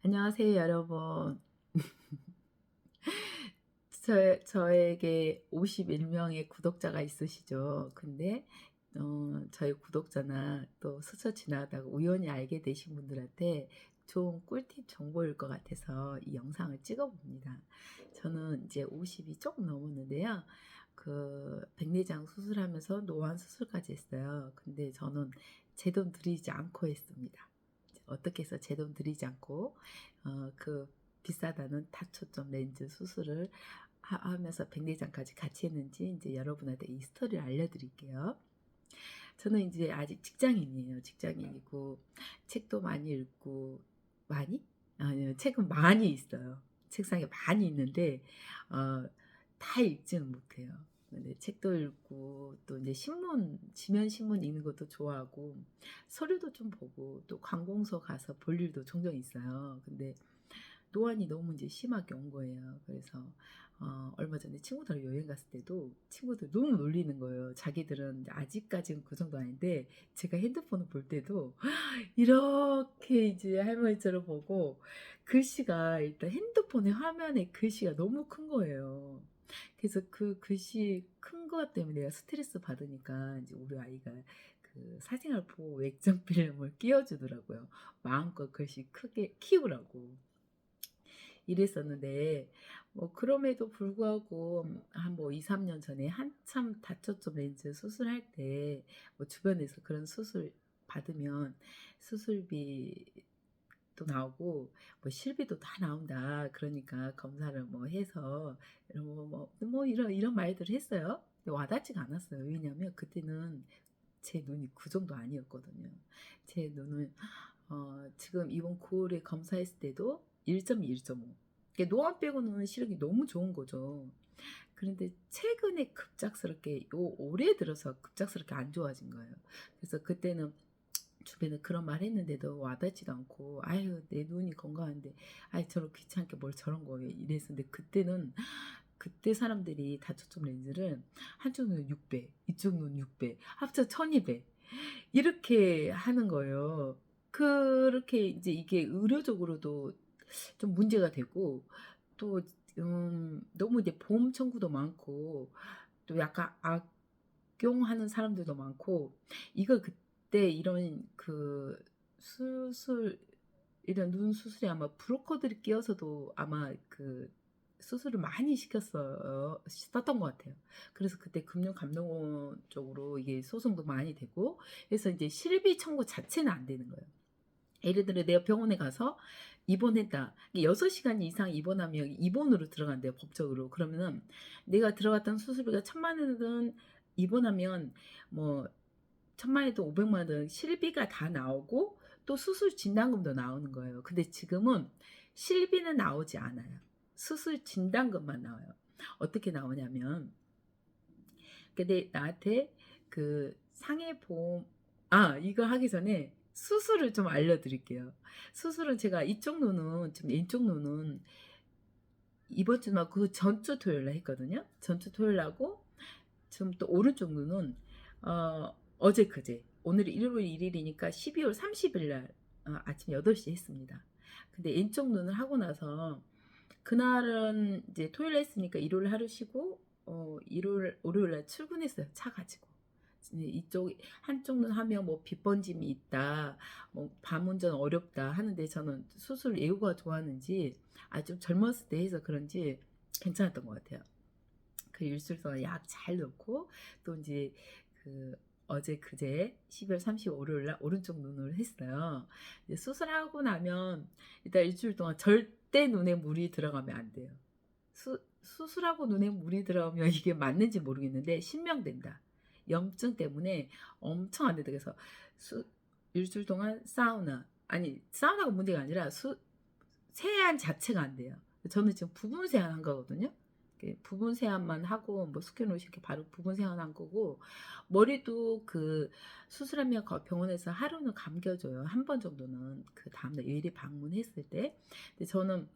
안녕하세요, 여러분. 저에게 51명의 구독자가 있으시죠. 근데 저희 구독자나 또 스쳐 지나가다가 우연히 알게 되신 분들한테 좋은 꿀팁 정보일 것 같아서 이 영상을 찍어봅니다. 저는 이제 50이 조금 넘었는데요. 백내장 수술하면서 노안 수술까지 했어요. 근데 저는 제 돈 들이지 않고 했습니다. 어떻게 해서 제 돈 들이지 않고 그 비싸다는 다초점 렌즈 수술을 하면서 백내장까지 같이 했는지 이제 여러분한테 이 스토리를 알려드릴게요. 저는 이제 아직 직장인이에요. 직장인이고 책도 많이 읽고 많이? 아니요, 책은 많이 있어요. 책상에 많이 있는데 어, 다 읽지는 못해요. 근데 책도 읽고 또 이제 지면 신문 읽는 것도 좋아하고 서류도 좀 보고 또 관공서 가서 볼 일도 종종 있어요. 근데 노안이 너무 이제 심하게 온 거예요. 그래서 얼마 전에 친구들 여행 갔을 때도 친구들 너무 놀리는 거예요. 자기들은 아직까지는 그 정도 아닌데 제가 핸드폰을 볼 때도 이렇게 이제 할머니처럼 보고 글씨가 일단 핸드폰의 화면에 글씨가 너무 큰 거예요. 그래서 그 글씨 큰 것 때문에 내가 스트레스 받으니까 이제 우리 아이가 그 사생활 보호 액정 필름을 끼워주더라고요. 마음껏 글씨 크게 키우라고. 이랬었는데 그럼에도 불구하고 한 뭐 2-3년 전에 한참 다초점 렌즈 수술할 때 주변에서 그런 수술 받으면 수술비도 나오고 실비도 다 나온다. 그러니까 검사를 뭐 해서 이런 말들을 했어요. 근데 와닿지가 않았어요. 왜냐하면 그때는 제 눈이 그 정도 아니었거든요. 제 눈은 지금 이번 9월에 검사했을 때도 1.2, 1.5. 노안 빼고는 시력이 너무 좋은 거죠. 그런데 최근에 급작스럽게 올해 들어서 급작스럽게 안 좋아진 거예요. 그래서 그때는 주변에 그런 말 했는데도 와닿지도 않고 아유 내 눈이 건강한데 아이 저런 귀찮게 뭘 저런 거 이랬었는데 그때 사람들이 다초점 렌즈를 한쪽 눈 6배, 이쪽 눈 6배, 합쳐 1200 이렇게 하는 거예요. 그렇게 이제 이게 의료적으로도 좀 문제가 되고 또 너무 이제 보험 청구도 많고 또 약간 악용하는 사람들도 많고 이걸 그때 이런 수술 이런 눈 수술이 아마 브로커들이 끼어서도 아마 수술을 많이 썼던 것 같아요. 그래서 그때 금융감독원 쪽으로 이게 소송도 많이 되고, 그래서 이제 실비 청구 자체는 안 되는 거예요. 예를 들어 내가 병원에 가서 입원했다. 6시간 이상 입원하면 입원으로 들어간대요, 법적으로. 그러면은 내가 들어갔던 수술비가 1,000만 원이든 입원하면 뭐 1,000만 원이든 500만 원이든 실비가 다 나오고 또 수술 진단금도 나오는 거예요. 근데 지금은 실비는 나오지 않아요. 수술 진단금만 나와요. 어떻게 나오냐면 근데 나한테 상해보험 이거 하기 전에 수술을 좀 알려드릴게요. 수술은 제가 이쪽 눈은 지금 왼쪽 눈은 이번 주나 그 전주 토요일 날 했거든요. 전주 토요일 하고 지금 또 오른쪽 눈은 어제 그제 오늘이 일요일 1일이니까 12월 30일 날 아침 8시 했습니다. 근데 왼쪽 눈을 하고 나서 그날은 이제 토요일 했으니까 일요일 하루 쉬고 일요일 월요일 날 출근했어요. 차 가지고. 이쪽 한쪽 눈 하면 뭐 빛번짐이 있다, 뭐 밤운전 어렵다 하는데 저는 수술 예후가 좋았는지 아주 젊었을 때 해서 그런지 괜찮았던 것 같아요. 그 일주일 동안 약 잘 넣고 또 이제 그 어제 그제 12월 30일 월요일 날 오른쪽 눈을 했어요. 이제 수술하고 나면 일단 일주일 동안 절대 눈에 물이 들어가면 안 돼요. 수술하고 눈에 물이 들어가면 이게 맞는지 모르겠는데 신명된다. 염증 때문에 엄청 안 된다. 그래서 일주일 동안 사우나가 문제가 아니라 세안 자체가 안 돼요. 저는 지금 부분 세안한 거거든요. 부분 세안만 하고 뭐 스키노시 이렇게 바로 부분 세안한 거고 머리도 수술하면 병원에서 하루는 감겨줘요. 한 번 정도는 그 다음날 일일이 방문했을 때. 근데 저는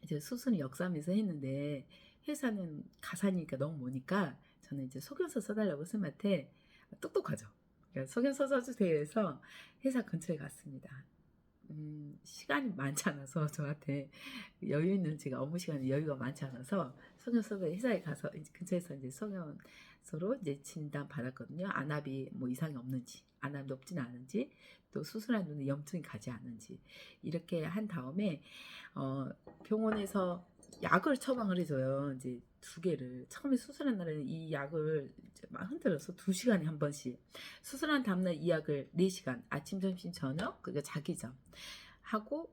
이제 수술은 역삼에서 했는데 회사는 가산이니까 너무 머니까 저는 이제 소견서 써달라고 선생님한테 똑똑하죠. 그러니까 소견서 써주세요 해서 회사 근처에 갔습니다. 시간이 많지 않아서 저한테 여유 있는 제가 업무 시간에 여유가 많지 않아서 성형외과 회사에 가서 이제 근처에서 이제 성형서로 이제 진단 받았거든요. 안압이 뭐 이상이 없는지, 안압이 높지는 않은지, 또 수술한 눈에 염증이 가지 않은지 이렇게 한 다음에 어, 병원에서 약을 처방을 해줘요. 이제 두 개를 처음에 수술한 날에는 이 약을 이제 막 흔들어서 2시간에 한 번씩 수술한 다음날 이 약을 4시간 아침 점심 저녁 그리고 자기 전 하고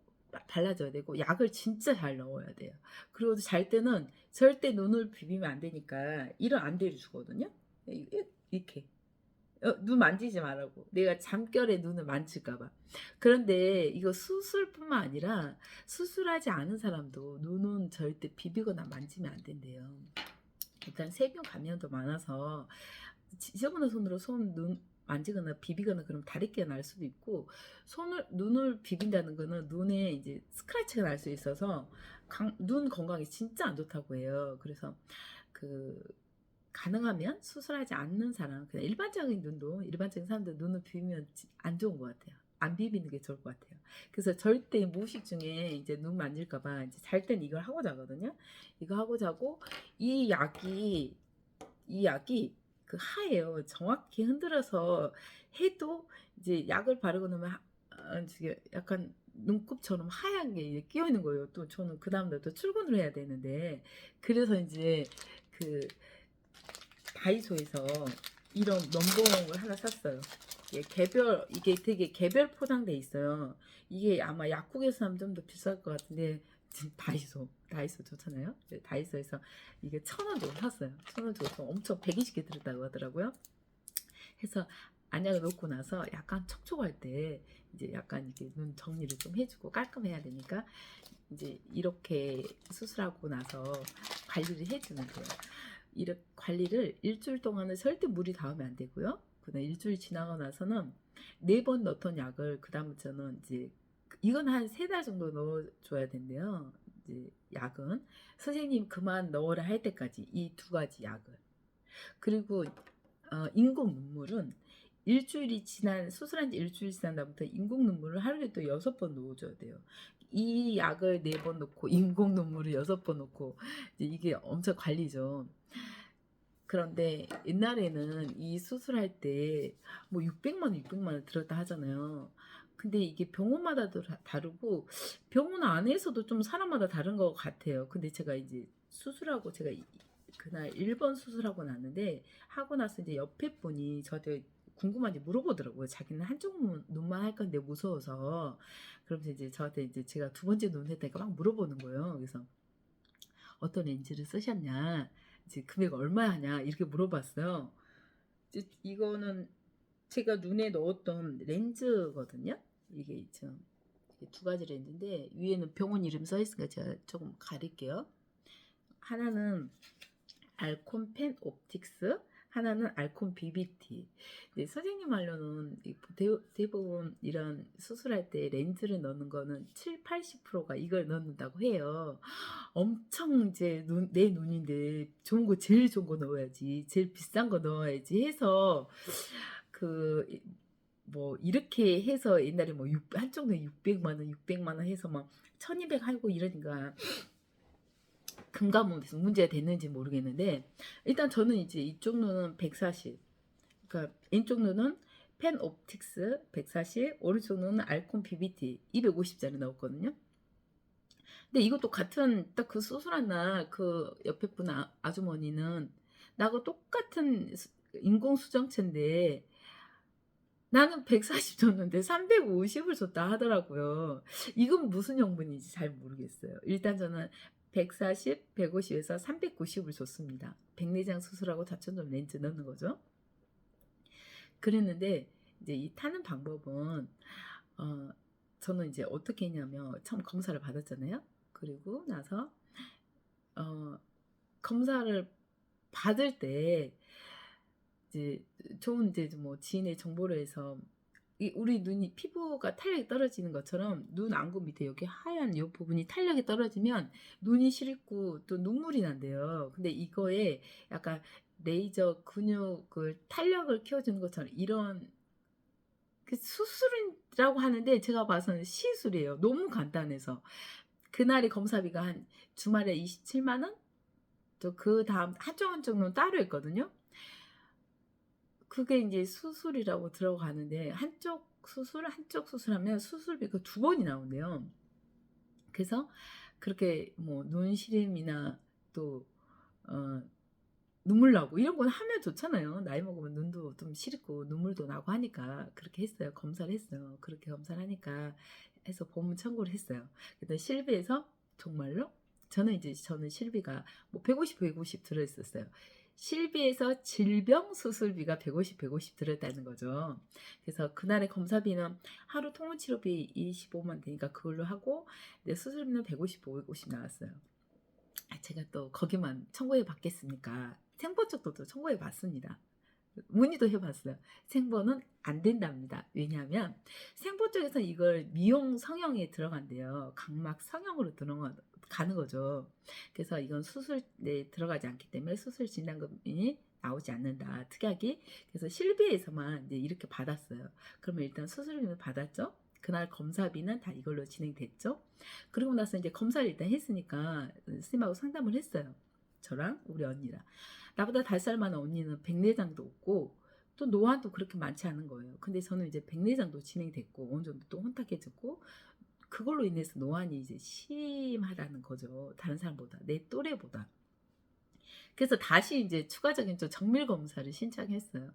발라줘야 되고 약을 진짜 잘 넣어야 돼요. 그리고 잘 때는 절대 눈을 비비면 안 되니까 이런 안대를 주거든요. 이렇게 눈 만지지 말라고. 내가 잠결에 눈을 만질까봐. 그런데 이거 수술뿐만 아니라 수술하지 않은 사람도 눈은 절대 비비거나 만지면 안 된대요. 일단 세균 감염도 많아서 지저분한 손으로 눈 만지거나 비비거나 그러면 다래끼가 날 수도 있고 눈을 비빈다는 거는 눈에 이제 스크래치가 날 수 있어서 눈 건강에 진짜 안 좋다고 해요. 그래서 그 가능하면 수술하지 않는 사람, 그냥 일반적인 눈도 일반적인 사람들 눈을 비비면 안 좋은 것 같아요. 안 비비는 게 좋을 것 같아요. 그래서 절대 무의식 중에 이제 눈 만질까봐 이제 잘 땐 이걸 하고 자거든요. 이거 하고 자고 이 약이 그 하예요. 정확히 흔들어서 해도 이제 약을 바르고 나면 약간 눈곱처럼 하얀 게 끼어 있는 거예요. 또 저는 그 다음날 또 출근을 해야 되는데 그래서 이제 그 다이소에서 이런 면봉을 하나 샀어요. 이게 되게 개별 포장돼 있어요. 이게 아마 약국에서 사면 좀 더 비쌀 것 같은데 지금 다이소 좋잖아요. 다이소에서 이게 1,000원 주고 샀어요. 1,000원 주고 엄청 120개 들었다고 하더라고요. 해서 안약을 놓고 나서 약간 촉촉할 때 이제 약간 이렇게 눈 정리를 좀 해주고 깔끔해야 되니까 이제 이렇게 수술하고 나서 관리를 해주면 돼요. 이렇게 관리를 일주일 동안은 절대 물이 닿으면 안 되고요. 그다음 일주일 지나고 나서는 4번 넣던 약을 그 다음부터는 이제 이건 한 3달 정도 넣어줘야 된대요. 이제 약은 선생님 그만 넣어라 할 때까지 이 2가지 약을. 그리고 인공 눈물은 수술한 지 일주일 지난 다음부터 인공 눈물을 하루에 또 6번 넣어줘야 돼요. 이 약을 4번 넣고 인공 눈물을 6번 넣고 이게 엄청 관리죠. 그런데 옛날에는 이 수술할 때 뭐 600만 원 들었다 하잖아요. 근데 이게 병원마다도 다르고 병원 안에서도 좀 사람마다 다른 것 같아요. 근데 제가 이제 수술하고 제가 그날 1번 수술하고 났는데 하고 나서 이제 옆에 분이 저한테 궁금한지 물어보더라고요. 자기는 한쪽 눈만 할 건데 무서워서. 그러면서 이제 저한테 이제 제가 2번째 눈 했다니까 막 물어보는 거예요. 그래서 어떤 렌즈를 쓰셨냐, 이제 금액 얼마 하냐 이렇게 물어봤어요. 이거는 제가 눈에 넣었던 렌즈거든요. 이게 좀 2가지 렌즈인데 위에는 병원 이름 써 있으니까 제가 조금 가릴게요. 하나는 알콘펜 옵틱스, 하나는 알콘 BBT. 네, 선생님 말로는 대부분 이런 수술할 때 렌즈를 넣는 거는 7, 80%가 이걸 넣는다고 해요. 엄청 이제 내 눈인데 제일 좋은 거 넣어야지, 제일 비싼 거 넣어야지 해서 그 뭐 이렇게 해서 옛날에 뭐 한쪽 눈에 600만 원 해서 막 1,200 하고 이러니까 금감원에서 문제가 됐는지 모르겠는데 일단 저는 이제 이쪽 눈은 140, 그러니까 왼쪽 눈은 펜 옵틱스 140, 오른쪽 눈은 알콘 BBT 250짜리 나왔거든요. 근데 이것도 같은 딱 그 수술한 날 그 옆에 분 아주머니는 나하고 똑같은 인공 수정체인데 나는 140 줬는데 350을 줬다 하더라고요. 이건 무슨 성분인지 잘 모르겠어요. 일단 저는 140, 150에서 390을 줬습니다. 백내장 수술하고 자천점 렌즈 넣는 거죠. 그랬는데 이제 이 타는 방법은 저는 이제 어떻게 했냐면 처음 검사를 받았잖아요. 그리고 나서 검사를 받을 때 이제 좋은 이제 뭐 지인의 정보를 해서 우리 눈이 피부가 탄력이 떨어지는 것처럼 눈 안구 밑에 여기 하얀 이 부분이 탄력이 떨어지면 눈이 시렵고 또 눈물이 난대요. 근데 이거에 약간 레이저 근육을 탄력을 키워주는 것처럼 이런 그 수술이라고 하는데 제가 봐서는 시술이에요. 너무 간단해서. 그날의 검사비가 한 주말에 27만 원? 또 그다음 한쪽 한쪽은 따로 했거든요. 그게 인제 수술이라고 들어가는데 한쪽 수술하면 수술비가 두 번이 나온대요. 그래서 그렇게 뭐 눈 시림이나 또 어 눈물 나고 이런 건 하면 좋잖아요. 나이 먹으면 눈도 좀 시리고 눈물도 나고 하니까 그렇게 했어요. 검사를 했어요. 그렇게 검사를 하니까 해서 보험 청구를 했어요. 그랬더니 실비에서 정말로 저는 실비가 뭐 150 들어 있었어요. 실비에서 질병 수술비가 150 들어 있다는 거죠. 그래서 그날의 검사비는 하루 통원 치료비 25만 되니까 그걸로 하고 내 수술비는 150 나왔어요. 제가 또 거기만 청구해 받겠습니까? 생보 쪽도 또 청구해 봤습니다. 문의도 해 봤어요. 생보는 안 된답니다. 왜냐하면 생보 쪽에서 이걸 미용 성형에 들어간대요. 각막 성형으로 가는 거죠. 그래서 이건 수술에 들어가지 않기 때문에 수술 진단금이 나오지 않는다. 특약이. 그래서 실비에서만 이제 이렇게 받았어요. 그러면 일단 수술비는 받았죠. 그날 검사비는 다 이걸로 진행됐죠. 그리고 나서 이제 검사를 일단 했으니까 선생님하고 상담을 했어요. 저랑 우리 언니랑. 나보다 5살 많은 언니는 백내장도 없고 또 노안도 그렇게 많지 않은 거예요. 근데 저는 이제 백내장도 진행됐고 어느 정도 또 혼탁해졌고 그걸로 인해서 노안이 이제 심하다는 거죠. 다른 사람보다 내 또래보다. 그래서 다시 이제 추가적인 좀 정밀 검사를 신청했어요.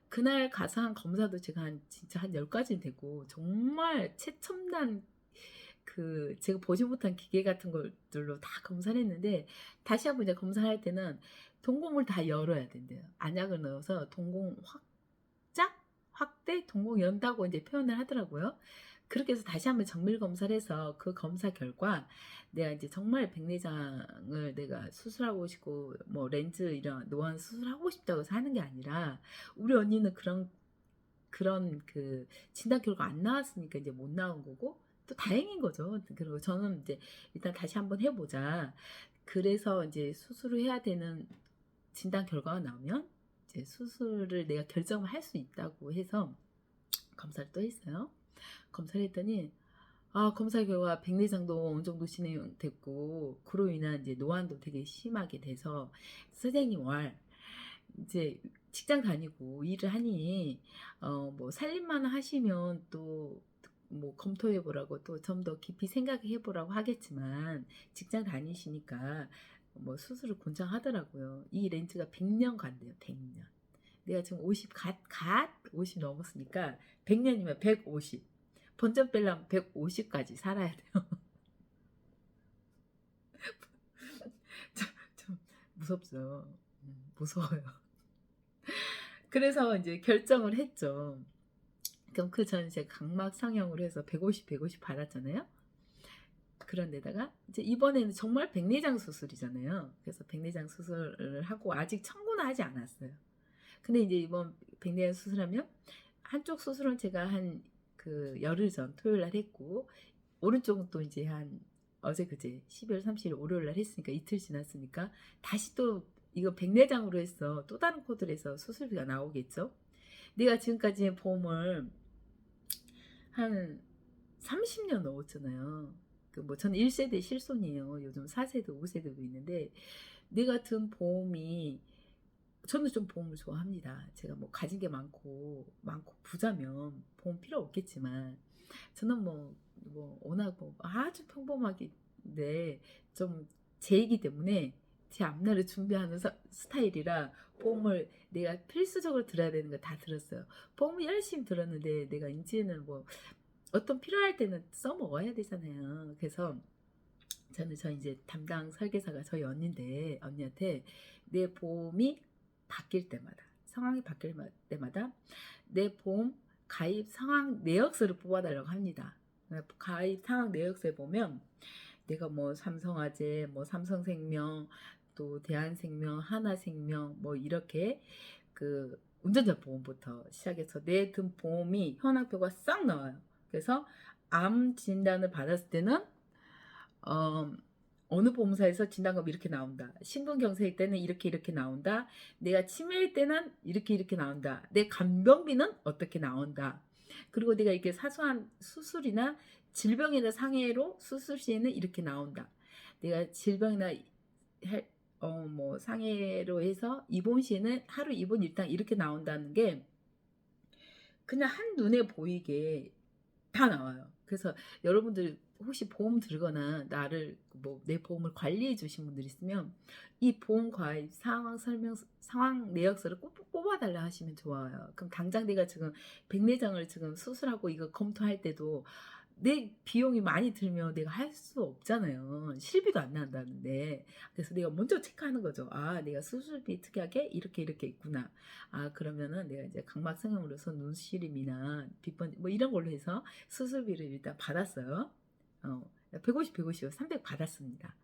그날 가서 한 검사도 제가 진짜 한 10가지는 되고 정말 최첨단 제가 보지 못한 기계 같은 것들로 다 검사를 했는데 다시 한번 이제 검사를 할 때는 동공을 다 열어야 된대요. 안약을 넣어서 동공 확대, 동공 연다고 이제 표현을 하더라고요. 그렇게 해서 다시 한번 정밀 검사를 해서 그 검사 결과 내가 이제 정말 백내장을 내가 수술하고 싶고 뭐 렌즈 이런 노안 수술하고 싶다고 해서 하는 게 아니라 우리 언니는 그런 진단 결과 안 나왔으니까 이제 못 나온 거고 또 다행인 거죠. 그리고 저는 이제 일단 다시 한번 해보자. 그래서 이제 수술을 해야 되는 진단 결과가 나오면 이제 수술을 내가 결정을 할 수 있다고 해서 검사를 또 했어요. 검사를 했더니 검사 결과 백내장도 어느 정도 진행됐고 그로 인한 이제 노안도 되게 심하게 돼서 선생님 이제 직장 다니고 일을 하니 뭐 살림만 하시면 또 뭐 검토해 보라고 또 좀 더 깊이 생각해 보라고 하겠지만 직장 다니시니까 뭐 수술을 권장하더라고요. 이 렌즈가 100년 간대요. 100년. 내가 지금 50 넘었으니까 100년이면 150. 본전 빼려면 150까지 살아야 돼요. 좀 무섭죠. 무서워요. 그래서 이제 결정을 했죠. 그럼 그 전 이제 각막 성형으로 해서 150 받았잖아요. 그런데다가 이제 이번에는 정말 백내장 수술이잖아요. 그래서 백내장 수술을 하고 아직 청구는 하지 않았어요. 근데 이제 이번 백내장 수술하면 한쪽 수술은 제가 한 열흘 전 토요일 날 했고 오른쪽은 또 이제 한 어제 그제 12월 30일 월요일 날 했으니까 이틀 지났으니까 다시 또 이거 백내장으로 해서 또 다른 코드를 해서 수술비가 나오겠죠. 내가 지금까지 보험을 한 30년 넣었잖아요. 뭐 저는 1세대 실손이에요. 요즘 4세대, 5세대도 있는데 내가 든 보험이 저는 좀 보험을 좋아합니다. 제가 뭐 가진 게 많고 부자면 보험 필요 없겠지만 저는 워낙 아주 평범하게 좀 제이기 때문에 제 앞날을 준비하는 스타일이라 보험을 내가 필수적으로 들어야 되는 거 다 들었어요. 보험을 열심히 들었는데 내가 이제는 뭐 어떤 필요할 때는 써먹어야 되잖아요. 그래서 저 이제 담당 설계사가 저희 언니한테 내 보험이 바뀔 때마다 상황이 바뀔 때마다 내 보험 가입 상황 내역서를 뽑아달라고 합니다. 가입 상황 내역서에 보면 내가 뭐 삼성화재, 뭐 삼성생명, 또 대한생명, 하나생명 뭐 이렇게 운전자 보험부터 시작해서 내 든 보험이 현황표가 싹 나와요. 그래서 암 진단을 받았을 때는 어느 보험사에서 진단금 이렇게 나온다. 심근경색일 때는 이렇게 나온다. 내가 치매일 때는 이렇게 나온다. 내 간병비는 어떻게 나온다. 그리고 내가 이렇게 사소한 수술이나 질병이나 상해로 수술 시에는 이렇게 나온다. 내가 질병이나 뭐 상해로 해서 입원 시에는 하루 입원 일당 이렇게 나온다는 게 그냥 한눈에 보이게 다 나와요. 그래서 여러분들 혹시 보험 들거나 나를 뭐 내 보험을 관리해 주신 분들 있으면 이 보험 가입 상황 내역서를 꼭 뽑아달라 하시면 좋아요. 그럼 당장 내가 지금 백내장을 지금 수술하고 이거 검토할 때도 내 비용이 많이 들면 내가 할 수 없잖아요. 실비도 안 난다는데. 그래서 내가 먼저 체크하는 거죠. 아, 내가 수술비 특이하게 이렇게 있구나. 아, 그러면은 내가 이제 각막성형으로서 눈시림이나 빗번 뭐 이런 걸로 해서 수술비를 일단 받았어요. 150, 300 받았습니다.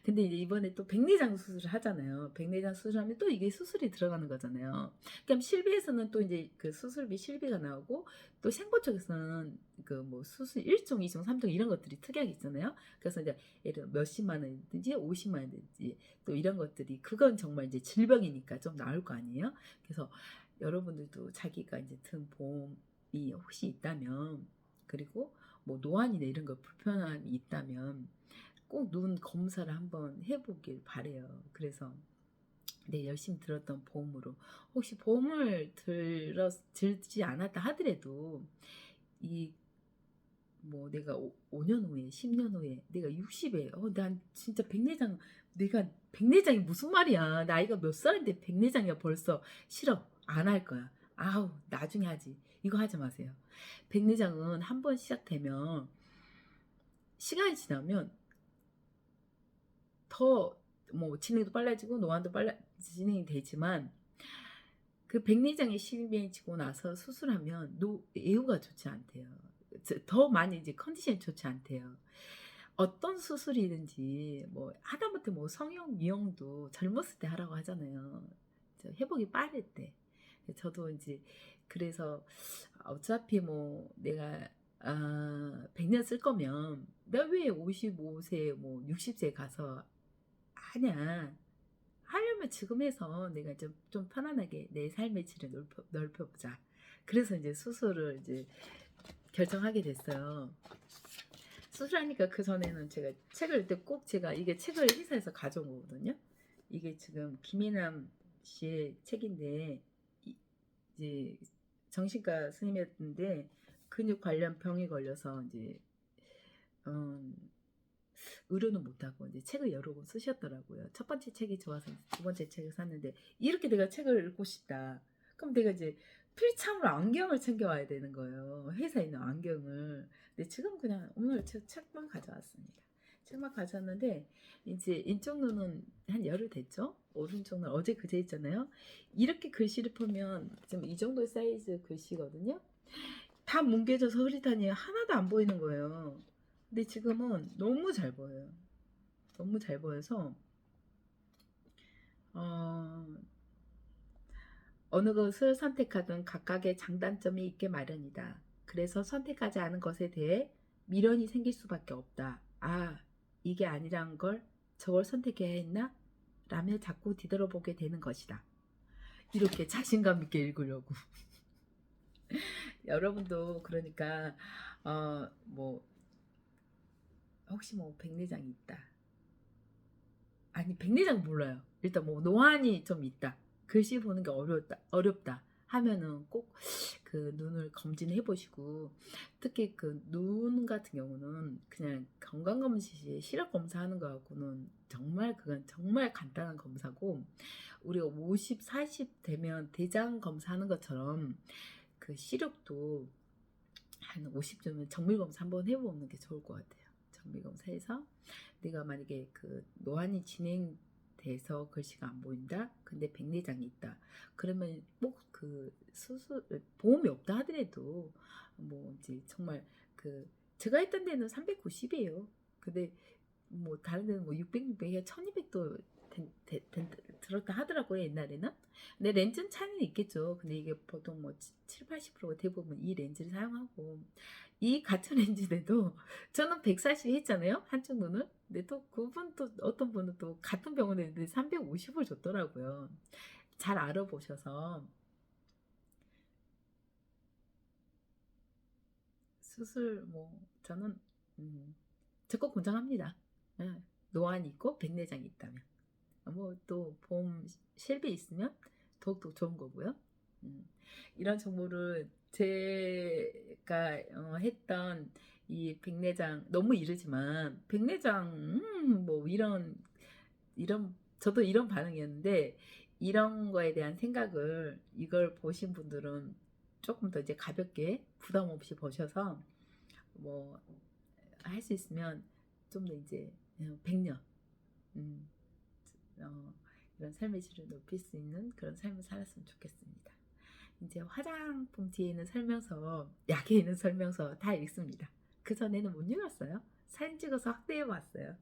근데 이제 이번에 또 백내장 수술을 하잖아요. 백내장 수술하면 또 이게 수술이 들어가는 거잖아요. 그럼 실비에서는 또 이제 그 수술비 실비가 나오고 또 생보 쪽에서는 그 뭐 수술 1종, 2종, 3종 이런 것들이 특약이 있잖아요. 그래서 이제 예를 들어 몇십만 원이든지 50만 원이든지 또 이런 것들이 그건 정말 이제 질병이니까 좀 나올 거 아니에요. 그래서 여러분들도 자기가 이제 든 보험이 혹시 있다면 그리고 뭐 노안이나 이런 거 불편함이 있다면 꼭 눈 검사를 한번 해보길 바래요. 그래서 네, 열심히 들었던 보험으로 혹시 보험을 들지 않았다 하더라도 이 뭐 내가 5년 후에 10년 후에 내가 60에 난 진짜 백내장 내가 백내장이 무슨 말이야 나이가 몇 살인데 백내장이야 벌써 싫어 안 할 거야 아우 나중에 하지 이거 하지 마세요 백내장은 한번 시작되면 시간이 지나면 더 뭐 진행도 빨라지고 노안도 빨라 진행이 되지만 그 백내장이 심해지고 나서 수술하면 애후가 좋지 않대요. 더 많이 이제 컨디션이 좋지 않대요. 어떤 수술이든지 뭐 하다못해 뭐 성형 미용도 젊었을 때 하라고 하잖아요. 회복이 빠를 때. 저도 이제 그래서 어차피 뭐 내가 100년 쓸 거면 나 왜 55세 뭐 60세 가서 하냐. 하려면 지금 해서 내가 좀 편안하게 내 삶의 질을 넓혀보자. 그래서 이제 수술을 이제 결정하게 됐어요. 수술하니까 그 전에는 제가 책을 읽을 때 꼭 제가 이게 책을 회사에서 가져온 거거든요. 이게 지금 김혜남 씨의 책인데 이제 정신과 선생님이었는데 근육 관련 병에 걸려서 이제 의료는 못하고 이제 책을 여러 권 쓰셨더라고요. 첫 번째 책이 좋아서 두 번째 책을 샀는데 이렇게 내가 책을 읽고 싶다. 그럼 내가 이제 필참으로 안경을 챙겨와야 되는 거예요. 회사에 있는 안경을. 근데 지금 그냥 오늘 책만 가져왔습니다. 책만 가져왔는데 이제 인쪽 눈은 한 열흘 됐죠? 오른쪽 눈 어제 그제 있잖아요. 이렇게 글씨를 보면 지금 이 정도 사이즈 글씨거든요. 다 뭉개져서 흐릿하니 하나도 안 보이는 거예요. 근데 지금은 너무 잘 보여요. 너무 잘 보여서 어느 것을 선택하든 각각의 장단점이 있게 마련이다. 그래서 선택하지 않은 것에 대해 미련이 생길 수밖에 없다. 아, 이게 아니란 걸 저걸 선택해야 했나? 라며 자꾸 뒤돌아보게 되는 것이다. 이렇게 자신감 있게 읽으려고. 여러분도 그러니까 뭐 혹시 뭐 백내장이 있다. 아니 백내장 몰라요. 일단 뭐 노안이 좀 있다. 글씨 보는 게 어렵다 하면은 꼭 그 눈을 검진해 보시고 특히 그 눈 같은 경우는 그냥 건강검진 시력 검사하는 거하고는 정말 그건 정말 간단한 검사고 우리가 50, 40 되면 대장 검사하는 것처럼 그 시력도 한 50점은 정밀 검사 한번 해보는 게 좋을 것 같아요. 정밀 검사해서 내가 만약에 그 노안이 진행돼서 글씨가 안 보인다. 근데 백내장이 있다. 그러면 꼭 그 수술 보험이 없다 하더라도 뭐 이제 정말 그 제가 했던 데는 390이에요. 근데 뭐 다른 데는 뭐 600, 600에 1200도 들었다 하더라고요 옛날에는. 근데 렌즈는 차이는 있겠죠. 근데 이게 보통 뭐 7, 80%가 대부분 이 렌즈를 사용하고 이 같은 렌즈인데도 저는 140 했잖아요 한쪽 눈을. 근데 또 그분 또 어떤 분은 또 같은 병원에 있는데 350을 줬더라고요. 잘 알아보셔서 수술 뭐 저는 적극 권장합니다. 예. 노안이 있고 백내장이 있다면. 뭐 또 보험 실비 있으면 더욱더 좋은 거고요. 음. 이런 정보를 제가 했던 이 백내장 너무 이르지만 백내장 뭐 이런 저도 이런 반응이었는데 이런 거에 대한 생각을 이걸 보신 분들은 조금 더 이제 가볍게 부담 없이 보셔서 뭐 할 수 있으면 좀 더 이제 100년 음, 이런 삶의 질을 높일 수 있는 그런 삶을 살았으면 좋겠습니다. 이제 화장품 뒤에 있는 설명서, 약에 있는 설명서 다 읽습니다. 그 전에는 못 읽었어요. 사진 찍어서 확대해 봤어요.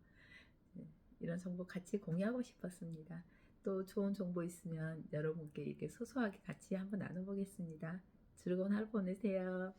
네, 이런 정보 같이 공유하고 싶었습니다. 또 좋은 정보 있으면 여러분께 이렇게 소소하게 같이 한번 나눠보겠습니다. 즐거운 하루 보내세요.